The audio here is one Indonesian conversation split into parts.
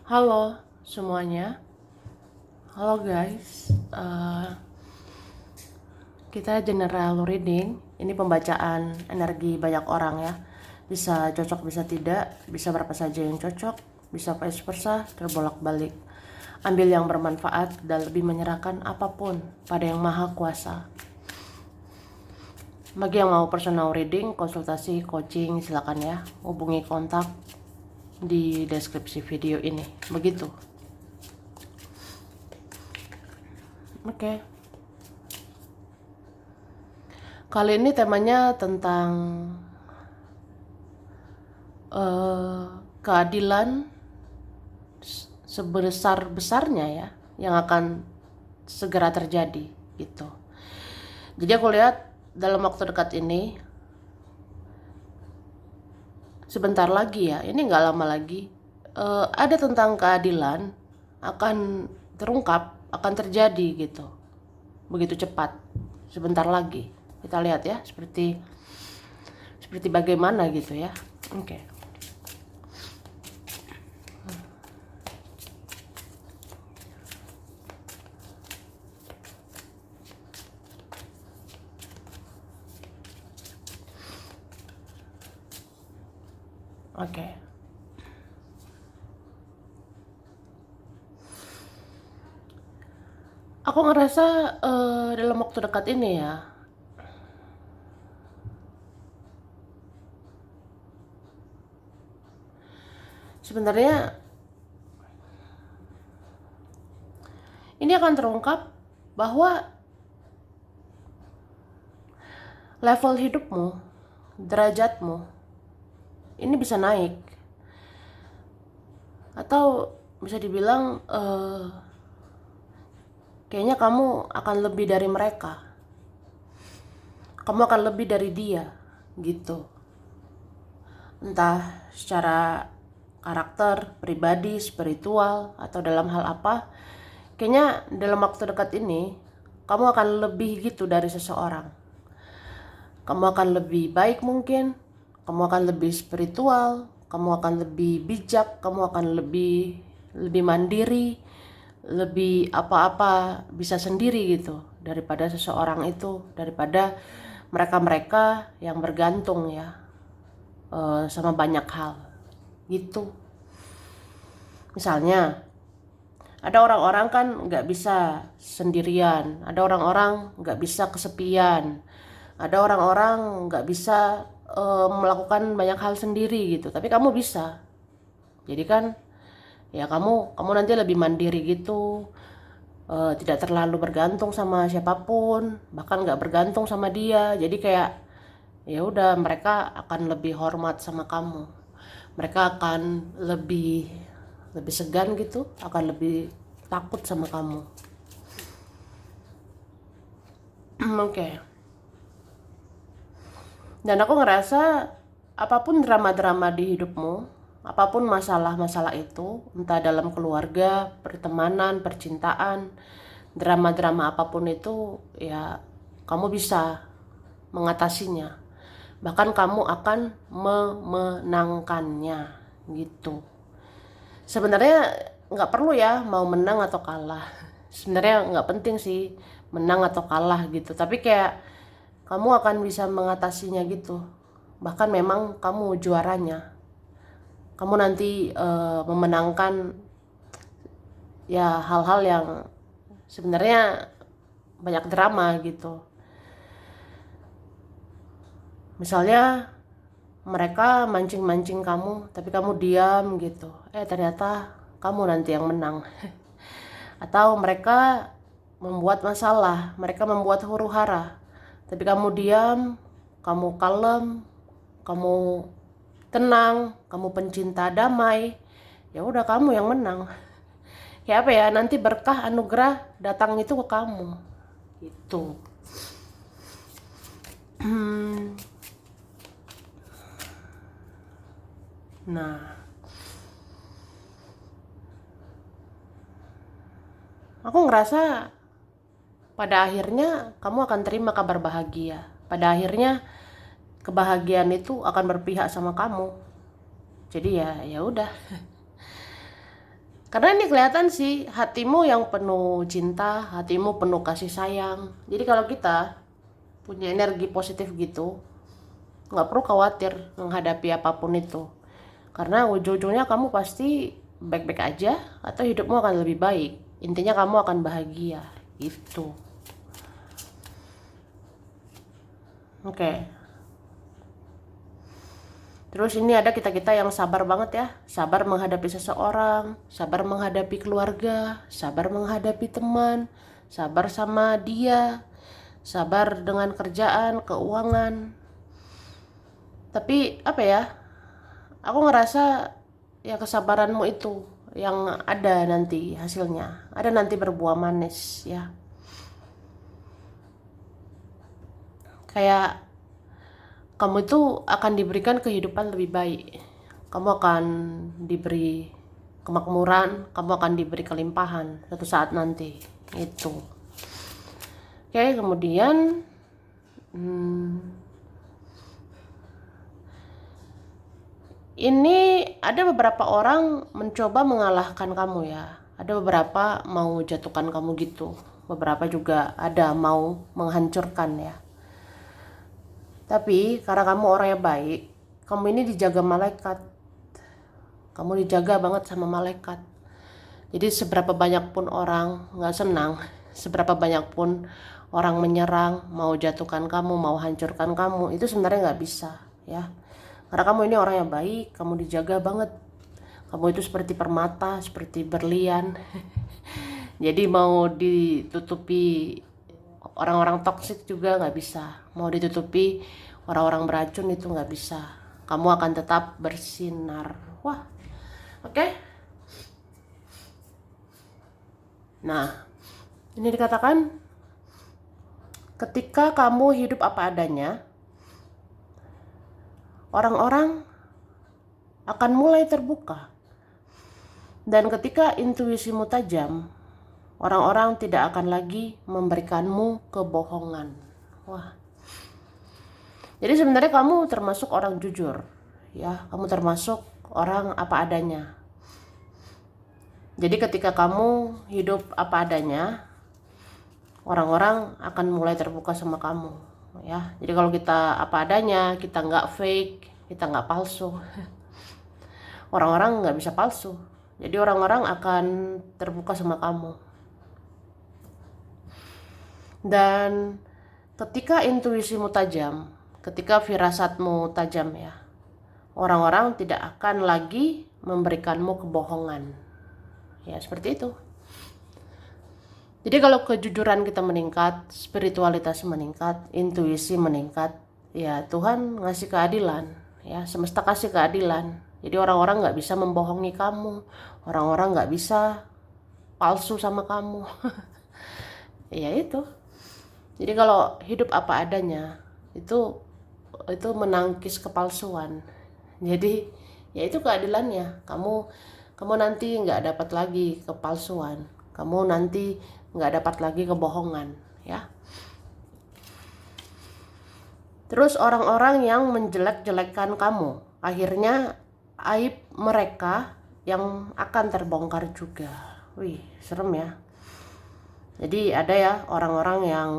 Halo semuanya, halo guys. Kita general reading. Ini pembacaan energi banyak orang ya. Bisa cocok, bisa tidak, bisa berapa saja yang cocok, bisa vice versa, terbolak-balik. Ambil yang bermanfaat dan lebih menyerahkan apapun pada Yang Maha Kuasa. Bagi yang mau personal reading, konsultasi, coaching, silakan ya. Hubungi kontak di deskripsi video ini. Begitu. Oke. Kali ini temanya tentang keadilan sebesar-besarnya ya, yang akan segera terjadi gitu. Jadi aku lihat dalam waktu dekat ini, sebentar lagi ya, ini nggak lama lagi, ada tentang keadilan akan terungkap, akan terjadi gitu, begitu cepat, sebentar lagi. Kita lihat ya, seperti bagaimana gitu ya. Oke. Oke. Aku ngerasa dalam waktu dekat ini ya, sebenarnya ini akan terungkap bahwa level hidupmu, derajatmu ini bisa naik, atau bisa dibilang kayaknya kamu akan lebih dari mereka, kamu akan lebih dari dia gitu, entah secara karakter, pribadi, spiritual, atau dalam hal apa. Kayaknya dalam waktu dekat ini kamu akan lebih gitu dari seseorang. Kamu akan lebih baik mungkin, kamu akan lebih spiritual, kamu akan lebih bijak, kamu akan lebih mandiri, lebih apa-apa bisa sendiri gitu daripada seseorang itu, daripada mereka-mereka yang bergantung ya sama banyak hal gitu. Misalnya ada orang-orang kan nggak bisa sendirian, ada orang-orang nggak bisa kesepian, ada orang-orang nggak bisa melakukan banyak hal sendiri gitu, tapi kamu bisa. Jadi kan ya kamu nanti lebih mandiri gitu, tidak terlalu bergantung sama siapapun, bahkan nggak bergantung sama dia. Jadi kayak ya udah, mereka akan lebih hormat sama kamu, mereka akan lebih segan gitu, akan lebih takut sama kamu. Oke. Dan aku ngerasa apapun drama-drama di hidupmu, apapun masalah-masalah itu, entah dalam keluarga, pertemanan, percintaan, drama-drama apapun itu, ya kamu bisa mengatasinya. Bahkan kamu akan memenangkannya gitu. Sebenarnya nggak perlu ya mau menang atau kalah. Sebenarnya nggak penting sih menang atau kalah gitu. Tapi kayak kamu akan bisa mengatasinya gitu. Bahkan memang kamu juaranya. Kamu nanti memenangkan ya hal-hal yang sebenarnya banyak drama gitu. Misalnya mereka mancing-mancing kamu, tapi kamu diam gitu. Ternyata kamu nanti yang menang. Atau mereka membuat masalah, mereka membuat huru-hara, tapi kamu diam, kamu kalem, kamu tenang, kamu pencinta damai, ya udah kamu yang menang. Ya apa ya, nanti berkah anugerah datang itu ke kamu gitu. Nah, aku ngerasa pada akhirnya kamu akan terima kabar bahagia. Pada akhirnya kebahagiaan itu akan berpihak sama kamu. Jadi ya udah. Karena ini kelihatan sih hatimu yang penuh cinta, hatimu penuh kasih sayang. Jadi kalau kita punya energi positif gitu, nggak perlu khawatir menghadapi apapun itu. Karena ujung-ujungnya kamu pasti baik-baik aja atau hidupmu akan lebih baik. Intinya kamu akan bahagia gitu. Oke. Terus ini ada kita-kita yang sabar banget ya. Sabar menghadapi seseorang, sabar menghadapi keluarga, sabar menghadapi teman, sabar sama dia, sabar dengan kerjaan, keuangan. Tapi apa ya? Aku ngerasa ya kesabaranmu itu yang ada nanti hasilnya. Ada nanti berbuah manis ya. Kayak kamu itu akan diberikan kehidupan lebih baik. Kamu akan diberi kemakmuran, kamu akan diberi kelimpahan suatu saat nanti. Itu. Oke, kemudian ini ada beberapa orang mencoba mengalahkan kamu ya. Ada beberapa mau jatuhkan kamu gitu. Beberapa juga ada mau menghancurkan ya. Tapi karena kamu orang yang baik, kamu ini dijaga malaikat. Kamu dijaga banget sama malaikat. Jadi seberapa banyak pun orang nggak senang, seberapa banyak pun orang menyerang, mau jatuhkan kamu, mau hancurkan kamu, itu sebenarnya nggak bisa ya. Karena kamu ini orang yang baik, kamu dijaga banget. Kamu itu seperti permata, seperti berlian. Jadi mau ditutupi orang-orang toksik juga nggak bisa. Mau ditutupi orang-orang beracun itu nggak bisa. Kamu akan tetap bersinar. Wah, oke. Nah, ini dikatakan ketika kamu hidup apa adanya, orang-orang akan mulai terbuka. Dan ketika intuisimu tajam, orang-orang tidak akan lagi memberikanmu kebohongan. Wah. Jadi sebenarnya kamu termasuk orang jujur, ya. Kamu termasuk orang apa adanya. Jadi ketika kamu hidup apa adanya, orang-orang akan mulai terbuka sama kamu, ya. Jadi kalau kita apa adanya, kita nggak fake, kita nggak palsu, orang-orang nggak bisa palsu. Jadi orang-orang akan terbuka sama kamu. Dan ketika intuisimu tajam, ketika firasatmu tajam ya, orang-orang tidak akan lagi memberikanmu kebohongan. Ya seperti itu. Jadi kalau kejujuran kita meningkat, spiritualitas meningkat, intuisi meningkat, ya Tuhan ngasih keadilan, ya semesta kasih keadilan. Jadi orang-orang nggak bisa membohongi kamu, orang-orang nggak bisa palsu sama kamu. Ya itu. Jadi kalau hidup apa adanya, itu menangkis kepalsuan. Jadi ya itu keadilannya. Kamu nanti nggak dapat lagi kepalsuan. Kamu nanti nggak dapat lagi kebohongan, ya. Terus orang-orang yang menjelek-jelekkan kamu, akhirnya aib mereka yang akan terbongkar juga. Wih, serem ya. Jadi ada ya orang-orang yang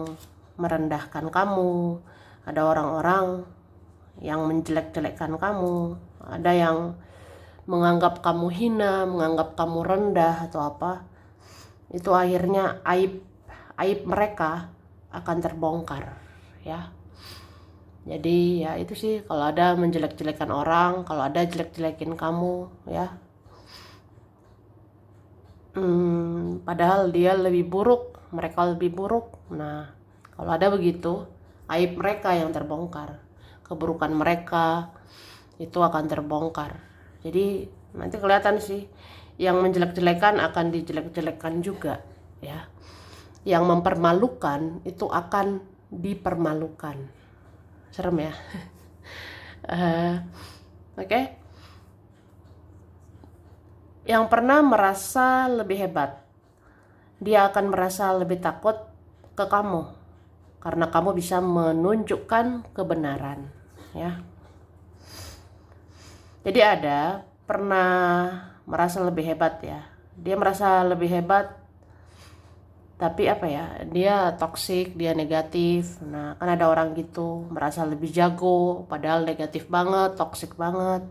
merendahkan kamu, ada orang-orang yang menjelek-jelekkan kamu, ada yang menganggap kamu hina, menganggap kamu rendah atau apa. Itu akhirnya aib mereka akan terbongkar, ya. Jadi ya itu sih, kalau ada menjelek-jelekan orang, kalau ada jelek-jelekin kamu ya, padahal dia lebih buruk, mereka lebih buruk. Nah kalau ada begitu, aib mereka yang terbongkar, keburukan mereka itu akan terbongkar. Jadi nanti kelihatan sih, yang menjelek-jelekan akan dijelek-jelekan juga ya. Yang mempermalukan itu akan dipermalukan. Serem ya. Oke. Yang pernah merasa lebih hebat, dia akan merasa lebih takut ke kamu karena kamu bisa menunjukkan kebenaran ya. Jadi ada pernah merasa lebih hebat ya, Dia merasa lebih hebat, tapi apa ya, dia toksik, dia negatif. Nah, kan ada orang gitu, merasa lebih jago, padahal negatif banget, toksik banget.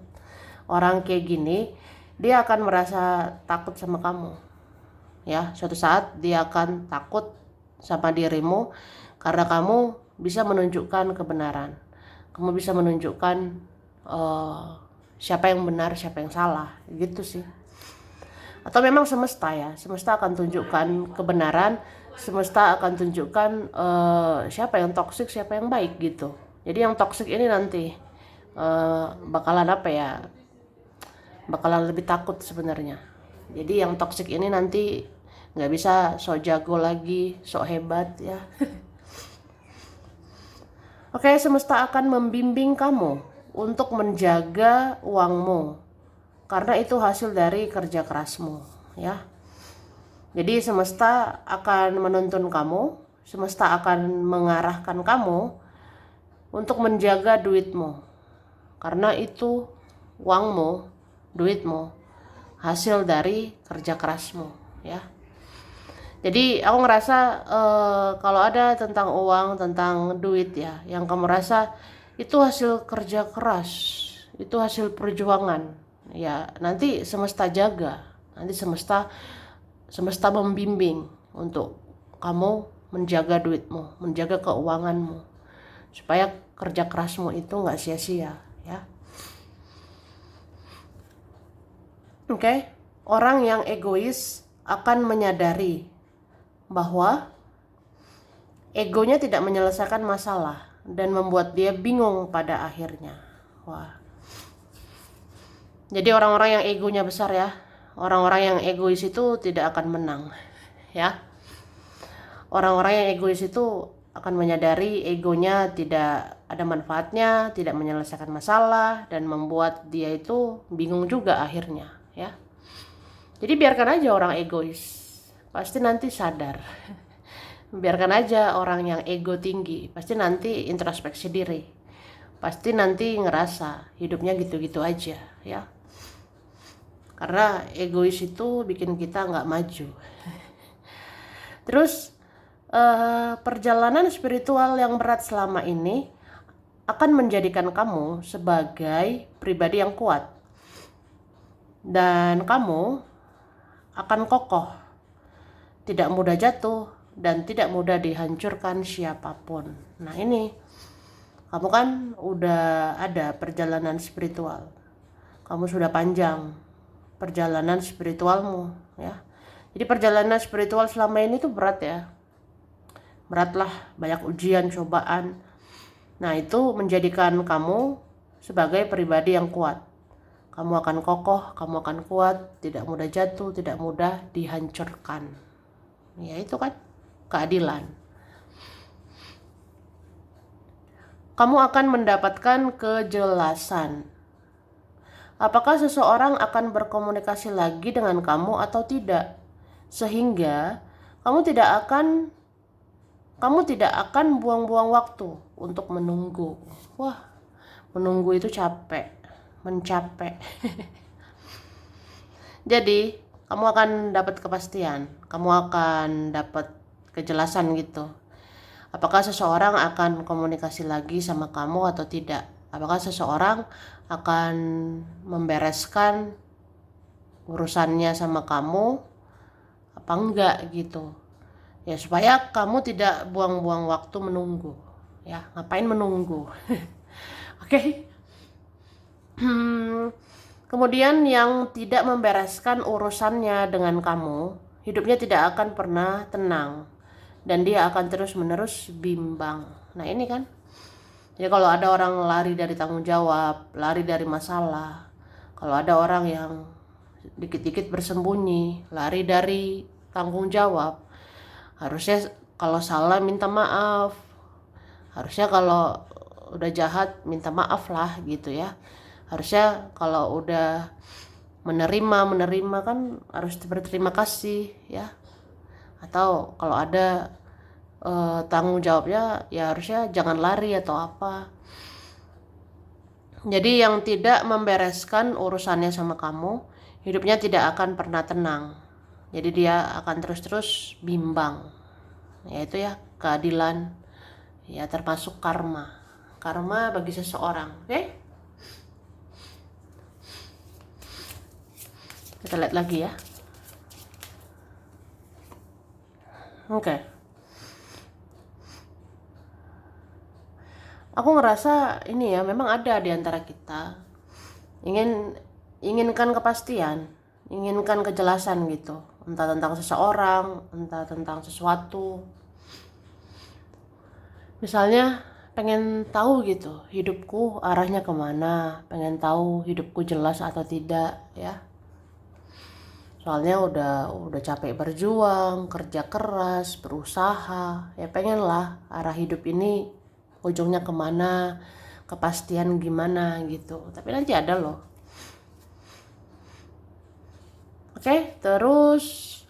Orang kayak gini, dia akan merasa takut sama kamu. Ya, suatu saat dia akan takut sama dirimu karena kamu bisa menunjukkan kebenaran. Kamu bisa menunjukkan eh, siapa yang benar, siapa yang salah, gitu sih. Atau memang semesta ya, semesta akan tunjukkan kebenaran, semesta akan tunjukkan siapa yang toksik, siapa yang baik gitu. Jadi yang toksik ini nanti bakalan apa ya, bakalan lebih takut sebenarnya. Jadi yang toksik ini nanti nggak bisa sok jago lagi, sok hebat ya. Oke, semesta akan membimbing kamu untuk menjaga uangmu karena itu hasil dari kerja kerasmu ya. Jadi semesta akan menuntun kamu, semesta akan mengarahkan kamu untuk menjaga duitmu. Karena itu uangmu, duitmu, hasil dari kerja kerasmu ya. Jadi aku ngerasa kalau ada tentang uang, tentang duit ya, yang kamu rasa itu hasil kerja keras, itu hasil perjuangan. Ya, nanti semesta jaga, nanti semesta membimbing untuk kamu menjaga duitmu, menjaga keuanganmu, supaya kerja kerasmu itu nggak sia-sia ya. Oke. Orang yang egois akan menyadari bahwa egonya tidak menyelesaikan masalah dan membuat dia bingung pada akhirnya. Wah. Jadi orang-orang yang egonya besar ya, orang-orang yang egois itu tidak akan menang ya. Orang-orang yang egois itu akan menyadari egonya tidak ada manfaatnya, tidak menyelesaikan masalah, dan membuat dia itu bingung juga akhirnya ya. Jadi biarkan aja orang egois, pasti nanti sadar. Biarkan aja orang yang ego tinggi, pasti nanti introspeksi diri, pasti nanti ngerasa hidupnya gitu-gitu aja ya. Karena egois itu bikin kita nggak maju. Terus perjalanan spiritual yang berat selama ini akan menjadikan kamu sebagai pribadi yang kuat, dan kamu akan kokoh, tidak mudah jatuh, dan tidak mudah dihancurkan siapapun. Nah ini, kamu kan udah ada perjalanan spiritual, kamu sudah panjang perjalanan spiritualmu ya. Jadi perjalanan spiritual selama ini tuh berat ya, beratlah, banyak ujian, cobaan. Nah itu menjadikan kamu sebagai pribadi yang kuat. Kamu akan kokoh, kamu akan kuat, tidak mudah jatuh, tidak mudah dihancurkan. Ya itu kan keadilan. Kamu akan mendapatkan kejelasan. Apakah seseorang akan berkomunikasi lagi dengan kamu atau tidak? Sehingga kamu tidak akan buang-buang waktu untuk menunggu. Wah, menunggu itu capek, mencapek. Jadi, kamu akan dapat kepastian, kamu akan dapat kejelasan gitu. Apakah seseorang akan komunikasi lagi sama kamu atau tidak? Apakah seseorang akan membereskan urusannya sama kamu apa enggak gitu. Ya supaya kamu tidak buang-buang waktu menunggu. Ya, ngapain menunggu? Oke. Kemudian yang tidak membereskan urusannya dengan kamu, hidupnya tidak akan pernah tenang dan dia akan terus-menerus bimbang. Nah, ini kan. Jadi kalau ada orang lari dari tanggung jawab, lari dari masalah, kalau ada orang yang dikit-dikit bersembunyi, lari dari tanggung jawab, harusnya kalau salah minta maaf. Harusnya kalau udah jahat minta maaf lah gitu ya. Harusnya kalau udah menerima kan harus berterima kasih ya. Atau kalau ada tanggung jawabnya ya harusnya jangan lari atau apa. Jadi yang tidak membereskan urusannya sama kamu, hidupnya tidak akan pernah tenang. Jadi dia akan terus-terus bimbang, yaitu ya keadilan, ya termasuk karma bagi seseorang. Oke? Kita lihat lagi ya. Oke. Aku ngerasa ini ya, memang ada di antara kita inginkan kepastian, inginkan kejelasan gitu, entah tentang seseorang, entah tentang sesuatu. Misalnya pengen tahu gitu hidupku arahnya kemana, pengen tahu hidupku jelas atau tidak ya. Soalnya udah capek berjuang, kerja keras, berusaha, ya pengen lah arah hidup ini ujungnya kemana, kepastian gimana gitu. Tapi nanti ada loh. Oke, terus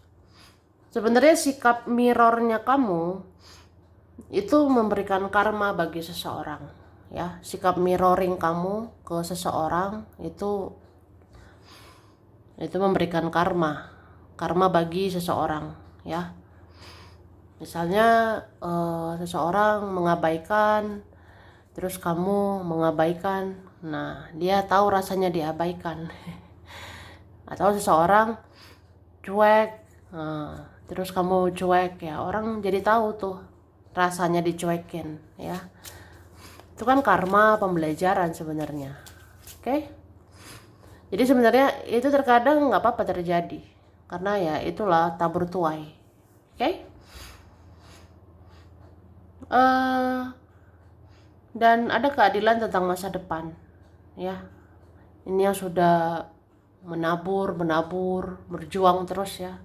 sebenarnya sikap mirrornya kamu itu memberikan karma bagi seseorang ya. Sikap mirroring kamu ke seseorang itu memberikan karma bagi seseorang ya. Misalnya seseorang mengabaikan, terus kamu mengabaikan, nah dia tahu rasanya diabaikan. Atau seseorang cuek, terus kamu cuek, ya orang jadi tahu tuh rasanya dicuekin ya. Itu kan karma pembelajaran sebenarnya. Oke? Jadi sebenarnya itu terkadang nggak apa-apa terjadi, karena ya itulah tabur tuai. Oke? Dan ada keadilan tentang masa depan ya. Ini yang sudah menabur, berjuang terus ya.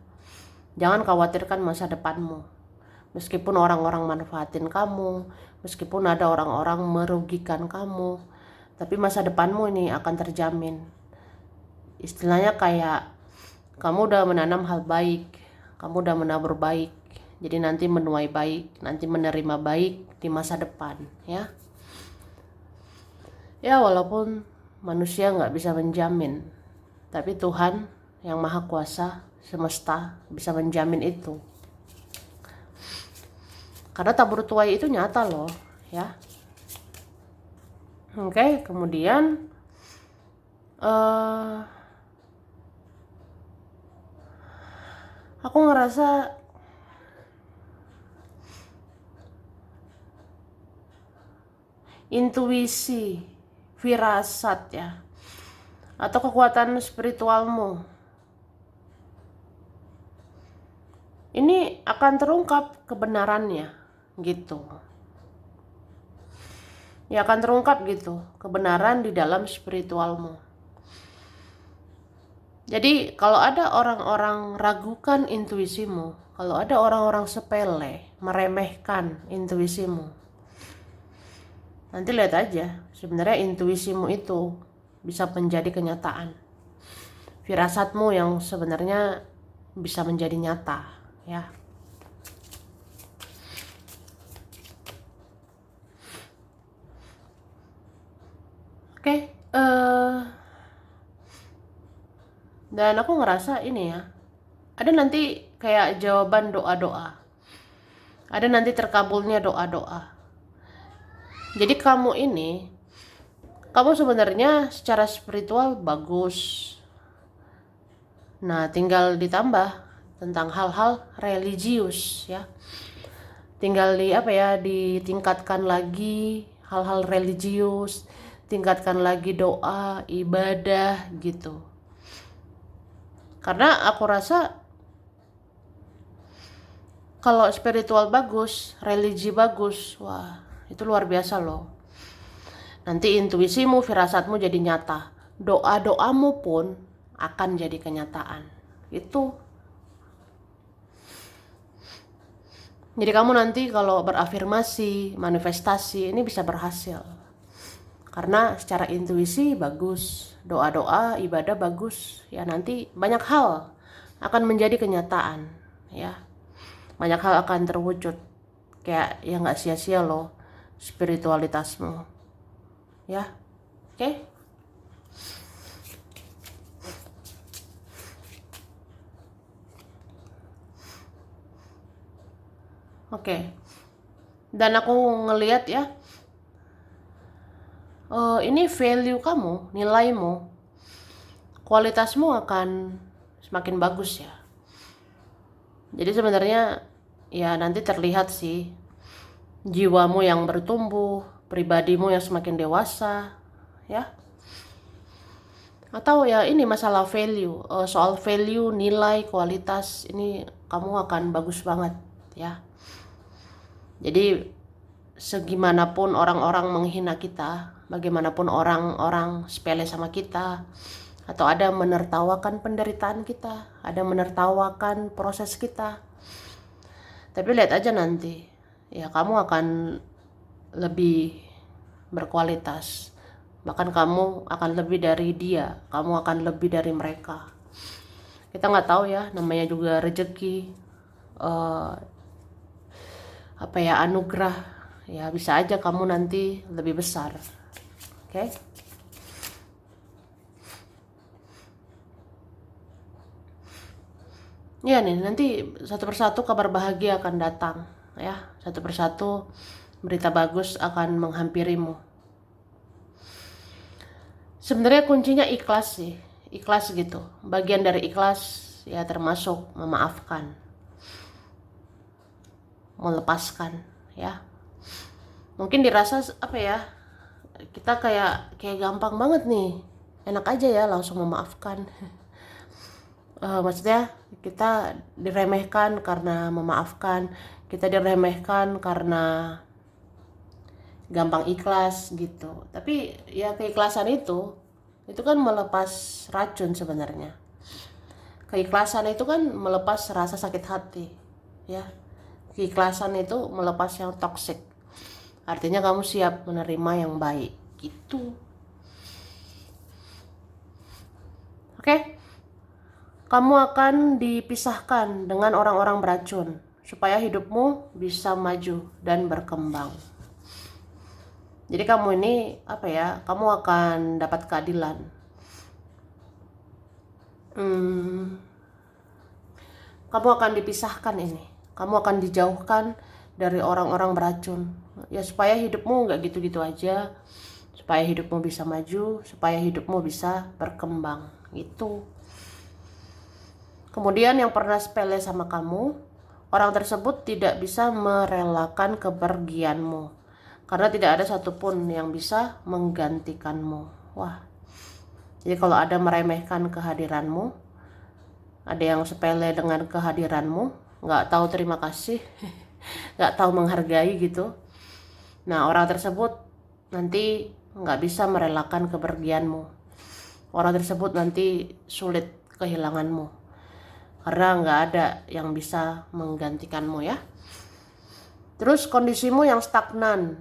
Jangan khawatirkan masa depanmu. Meskipun orang-orang manfaatin kamu, meskipun ada orang-orang merugikan kamu, tapi masa depanmu ini akan terjamin. Istilahnya kayak kamu udah menanam hal baik, kamu udah menabur baik, jadi nanti menuai baik, nanti menerima baik di masa depan ya. Ya walaupun manusia nggak bisa menjamin, tapi Tuhan yang Maha Kuasa semesta bisa menjamin itu. Karena tabur tuai itu nyata loh ya. Oke, kemudian aku ngerasa intuisi, firasat ya, atau kekuatan spiritualmu ini akan terungkap kebenarannya gitu. Ya akan terungkap gitu kebenaran di dalam spiritualmu. Jadi kalau ada orang-orang ragukan intuisimu, kalau ada orang-orang sepele meremehkan intuisimu, nanti lihat aja sebenarnya intuisimu itu bisa menjadi kenyataan. Firasatmu yang sebenarnya bisa menjadi nyata ya. Oke, dan aku ngerasa ini ya, ada nanti kayak jawaban doa-doa, ada nanti terkabulnya doa-doa. Jadi kamu sebenarnya secara spiritual bagus. Nah, tinggal ditambah tentang hal-hal religius ya. Tinggal ditingkatkan lagi hal-hal religius, tingkatkan lagi doa, ibadah gitu. Karena aku rasa kalau spiritual bagus, religi bagus, wah itu luar biasa loh. Nanti intuisimu, firasatmu jadi nyata. Doa-doamu pun akan jadi kenyataan. Itu. Jadi kamu nanti kalau berafirmasi, manifestasi, ini bisa berhasil. Karena secara intuisi bagus, doa-doa, ibadah bagus. Ya nanti banyak hal akan menjadi kenyataan, ya. Banyak hal akan terwujud. Kayak ya nggak sia-sia loh spiritualitasmu. Ya. Oke? Oke. Dan aku ngelihat ya, ini value kamu, nilaimu, kualitasmu akan semakin bagus ya. Jadi sebenarnya ya nanti terlihat sih jiwamu yang bertumbuh, pribadimu yang semakin dewasa, ya. Atau ya ini masalah value, soal value, nilai, kualitas, ini kamu akan bagus banget ya. Jadi segimanapun orang-orang menghina kita, bagaimanapun orang-orang sepele sama kita, atau ada menertawakan penderitaan kita, ada menertawakan proses kita, tapi lihat aja nanti, ya kamu akan lebih berkualitas. Bahkan kamu akan lebih dari dia, kamu akan lebih dari mereka. Kita nggak tahu ya, namanya juga rezeki, apa ya, anugerah. Ya bisa aja kamu nanti lebih besar. Oke? Ya nih, nanti satu persatu kabar bahagia akan datang, ya. Satu persatu berita bagus akan menghampirimu. Sebenarnya kuncinya ikhlas sih, ikhlas gitu. Bagian dari ikhlas ya termasuk memaafkan, melepaskan, ya. Mungkin dirasa apa ya? Kita kayak gampang banget nih, enak aja ya langsung memaafkan. Maksudnya kita diremehkan karena memaafkan, kita diremehkan karena gampang ikhlas gitu. Tapi ya keikhlasan itu kan melepas racun sebenarnya. Keikhlasan itu kan melepas rasa sakit hati, ya. Keikhlasan itu melepas yang toksik. Artinya kamu siap menerima yang baik, gitu. Oke? Kamu akan dipisahkan dengan orang-orang beracun supaya hidupmu bisa maju dan berkembang. Jadi kamu ini apa ya? Kamu akan dapat keadilan. Kamu akan dipisahkan ini. Kamu akan dijauhkan dari orang-orang beracun. Ya supaya hidupmu nggak gitu-gitu aja. Supaya hidupmu bisa maju, supaya hidupmu bisa berkembang. Gitu. Kemudian yang pernah sepele sama kamu, orang tersebut tidak bisa merelakan kepergianmu. Karena tidak ada satupun yang bisa menggantikanmu. Wah, jadi kalau ada meremehkan kehadiranmu, ada yang sepele dengan kehadiranmu, nggak tahu terima kasih, nggak tahu menghargai gitu. Nah, orang tersebut nanti nggak bisa merelakan kepergianmu. Orang tersebut nanti sulit kehilanganmu. Karena nggak ada yang bisa menggantikanmu ya. Terus kondisimu yang stagnan,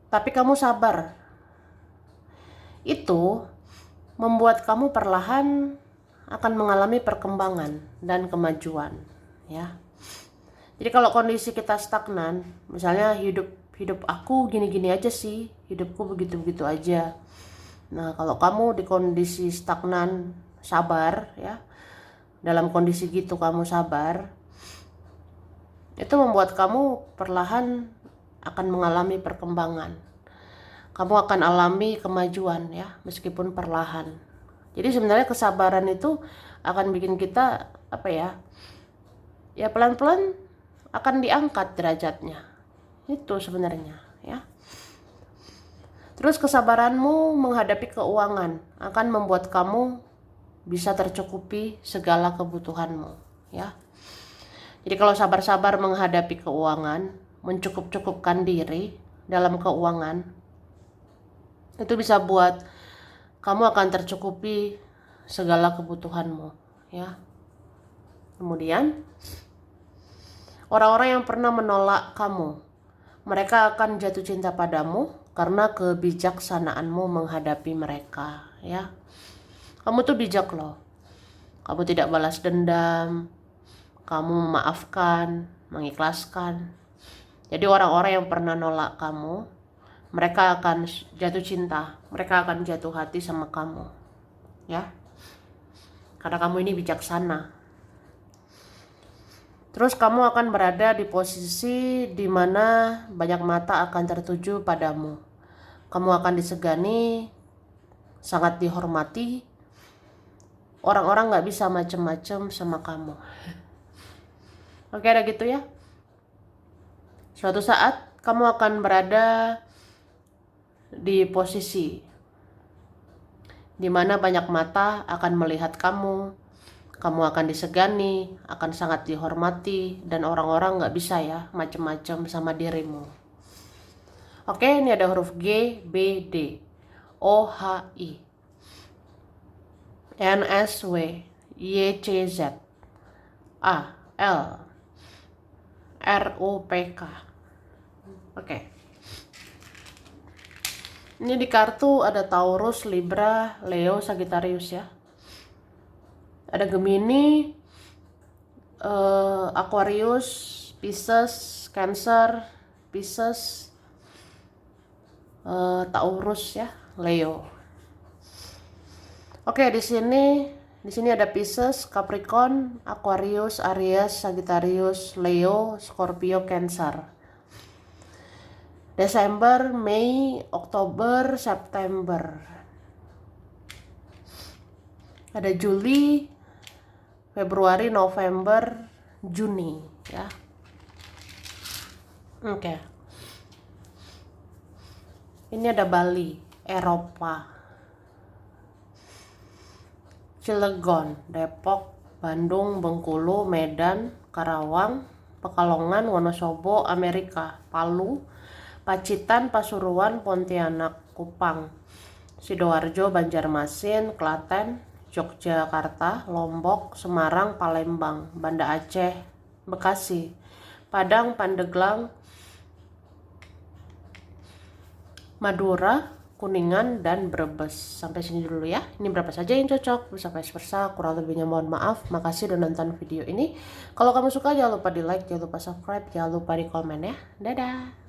tapi kamu sabar. Itu membuat kamu perlahan akan mengalami perkembangan dan kemajuan, ya. Jadi kalau kondisi kita stagnan, misalnya hidup aku gini-gini aja sih, hidupku begitu-begitu aja. Nah, kalau kamu di kondisi stagnan, sabar ya. Dalam kondisi gitu kamu sabar, itu membuat kamu perlahan akan mengalami perkembangan. Kamu akan alami kemajuan ya, meskipun perlahan. Jadi sebenarnya kesabaran itu akan bikin kita apa ya? Ya pelan-pelan akan diangkat derajatnya. Itu sebenarnya ya. Terus kesabaranmu menghadapi keuangan akan membuat kamu bisa tercukupi segala kebutuhanmu ya. Jadi kalau sabar-sabar menghadapi keuangan, mencukup-cukupkan diri dalam keuangan, itu bisa buat kamu akan tercukupi segala kebutuhanmu ya. Kemudian orang-orang yang pernah menolak kamu, mereka akan jatuh cinta padamu karena kebijaksanaanmu menghadapi mereka ya. Kamu tuh bijak loh. Kamu tidak balas dendam, kamu memaafkan, mengikhlaskan. Jadi orang-orang yang pernah nolak kamu, mereka akan jatuh cinta, mereka akan jatuh hati sama kamu ya. Karena kamu ini bijaksana. Terus kamu akan berada di posisi di mana banyak mata akan tertuju padamu. Kamu akan disegani, sangat dihormati. Orang-orang nggak bisa macem-macem sama kamu. Oke, ada gitu ya. Suatu saat kamu akan berada di posisi di mana banyak mata akan melihat kamu. Kamu akan disegani, akan sangat dihormati, dan orang-orang nggak bisa ya macem-macem sama dirimu. Oke, ini ada huruf G, B, D, O, H, I, N, S, W, Y, C, Z, A, L, R, U, P, K. Oke. Ini di kartu ada Taurus, Libra, Leo, Sagittarius ya. Ada Gemini, Aquarius, Pisces, Cancer, Pisces, Taurus ya, Leo. Oke, di sini ada Pisces, Capricorn, Aquarius, Aries, Sagittarius, Leo, Scorpio, Cancer. Desember, Mei, Oktober, September. Ada Juli, Februari, November, Juni ya. Oke. Ini ada Bali, Eropa. Cilegon, Depok, Bandung, Bengkulu, Medan, Karawang, Pekalongan, Wonosobo, Amerika, Palu, Pacitan, Pasuruan, Pontianak, Kupang, Sidoarjo, Banjarmasin, Klaten, Yogyakarta, Lombok, Semarang, Palembang, Banda Aceh, Bekasi, Padang, Pandeglang, Madura, Kuningan, dan Brebes. Sampai sini dulu ya. Ini berapa saja yang cocok, bisa vice versa, kurang lebihnya mohon maaf. Makasih udah nonton video ini. Kalau kamu suka jangan lupa di like, jangan lupa subscribe, jangan lupa di komen ya. Dadah.